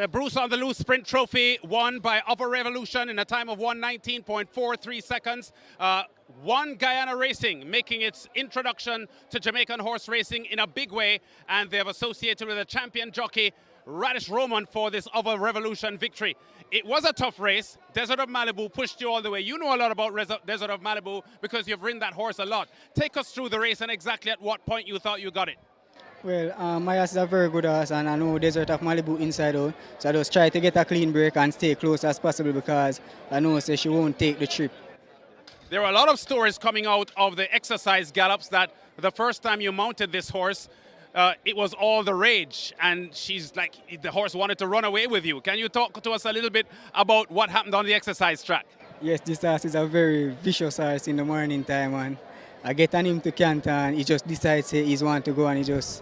The Bruceontheloose Sprint Trophy won by Other Revolution in a time of 1:19.43 seconds. One Guyana Racing making its introduction to Jamaican horse racing in a big way, and they have associated with a champion jockey, Raddesh Roman, for this Other Revolution victory. It was a tough race. Desert of Malibu pushed you all the way. You know a lot about Desert of Malibu because you've ridden that horse a lot. Take us through the race and exactly at what point you thought you got it. Well, my horse is a very good horse, and I know Desert of Malibu inside out. So I just try to get a clean break and stay close as possible because I know she won't take the trip. There are a lot of stories coming out of the exercise gallops that the first time you mounted this horse, it was all the rage, and she's like, the horse wanted to run away with you. Can you talk to us a little bit about what happened on the exercise track? Yes, this horse is a very vicious horse in the morning time, and I get on him to canter, and he just decides he's want to go, and he just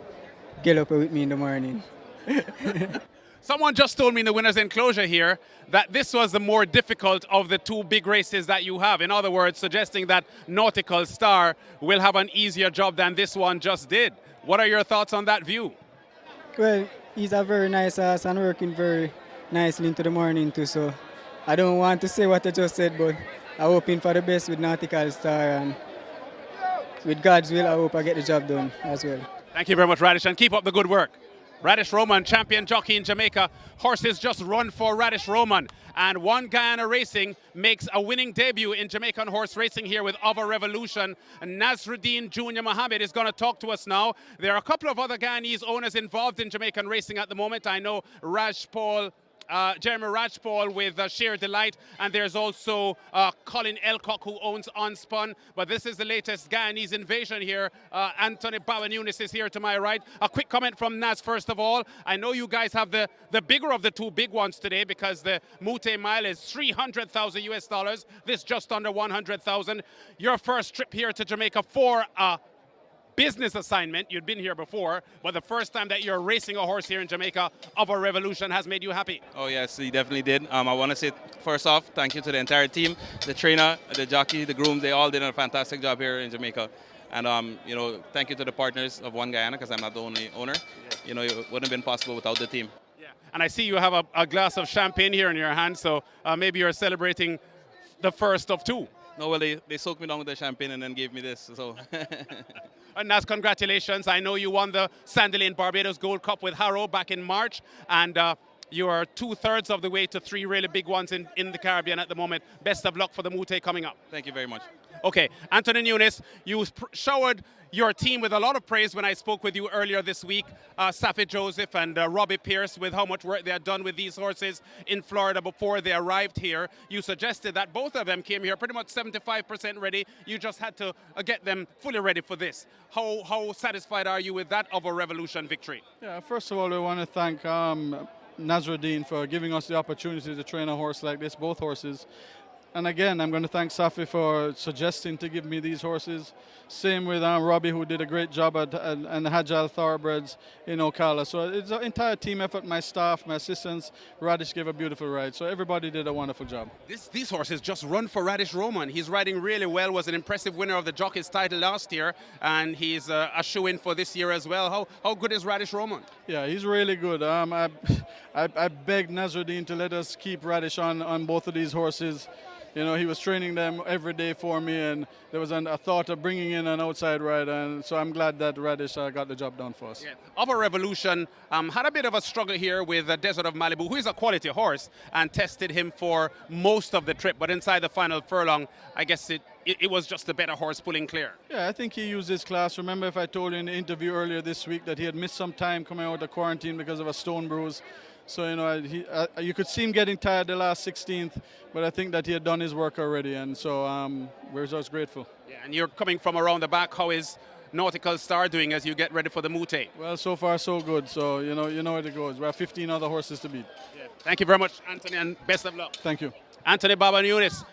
get up with me in the morning. Someone just told me in the winner's enclosure here that this was the more difficult of the two big races that you have. In other words, suggesting that Nautical Star will have an easier job than this one just did. What are your thoughts on that view? Well, he's a very nice horse and working very nicely into the morning too, so I don't want to say what I just said, but I'm hoping for the best with Nautical Star, and with God's will, I hope I get the job done as well. Thank you very much, Raddesh, and keep up the good work. Raddesh Roman, champion jockey in Jamaica. Horses just run for Raddesh Roman. And One Guyana Racing makes a winning debut in Jamaican horse racing here with Other Revolution. Nasruddin Jr. Mohammed is going to talk to us now. There are a couple of other Guyanese owners involved in Jamaican racing at the moment. I know Jeremy Rajpaul with Sheer Delight, and there's also Colin Elcock, who owns Unspun. But this is the latest Guyanese invasion here. Anthony Nunes is here to my right. A quick comment from Nas first of all. I know you guys have the bigger of the two big ones today because the Mute Mile is $300,000 US. This just under 100,000. Your first trip here to Jamaica for business assignment. You'd been here before, but the first time that you're racing a horse here in Jamaica, Other Revolution has made you happy. Oh yes, he definitely did. I want to say first off, thank you to the entire team, the trainer, the jockey, the groom. They all did a fantastic job here in Jamaica. And you know, thank you to the partners of One Guyana, because I'm not the only owner. Yeah. You know, it wouldn't have been possible without the team. Yeah. And I see you have a glass of champagne here in your hand, so maybe you're celebrating the first of two. No, well, they soaked me down with the champagne and then gave me this, so. And Naz, congratulations. I know you won the Sandy Lane Barbados Gold Cup with Harrow back in March, and you are 2/3 of the way to three really big ones in the Caribbean at the moment. Best of luck for the Mute coming up. Thank you very much. Okay, Anthony Nunes, you showered your team with a lot of praise when I spoke with you earlier this week. Safi Joseph and Robbie Pierce, with how much work they had done with these horses in Florida before they arrived here. You suggested that both of them came here pretty much 75% ready. You just had to get them fully ready for this. How satisfied are you with that Other Revolution victory? Yeah, first of all, we want to thank Nasruddin for giving us the opportunity to train a horse like this, both horses. And again, I'm going to thank Safi for suggesting to give me these horses. Same with Robbie, who did a great job at and Hajjal Thoroughbreds in Ocala. So it's an entire team effort. My staff, my assistants, Raddesh gave a beautiful ride. So everybody did a wonderful job. These horses just run for Raddesh Roman. He's riding really well, was an impressive winner of the Jockey's title last year, and he's a shoe-in for this year as well. How good is Raddesh Roman? Yeah, he's really good. I begged Nasruddin to let us keep Raddesh on both of these horses. You know, he was training them every day for me, and there was a thought of bringing in an outside rider, and so I'm glad that Raddesh got the job done for us. Yeah. Other Revolution had a bit of a struggle here with the Desert of Malibu, who is a quality horse, and tested him for most of the trip, but inside the final furlong, I guess it was just a better horse pulling clear. Yeah, I think he used his class. Remember, if I told you in the interview earlier this week that he had missed some time coming out of quarantine because of a stone bruise. So, you know, you could see him getting tired the last 16th, but I think that he had done his work already, and so we're just grateful. Yeah, and you're coming from around the back. How is Nautical Star doing as you get ready for the Mute? Well, so far so good. So, you know how it goes. We have 15 other horses to beat. Yeah. Thank you very much, Anthony, and best of luck. Thank you. Anthony Nunes.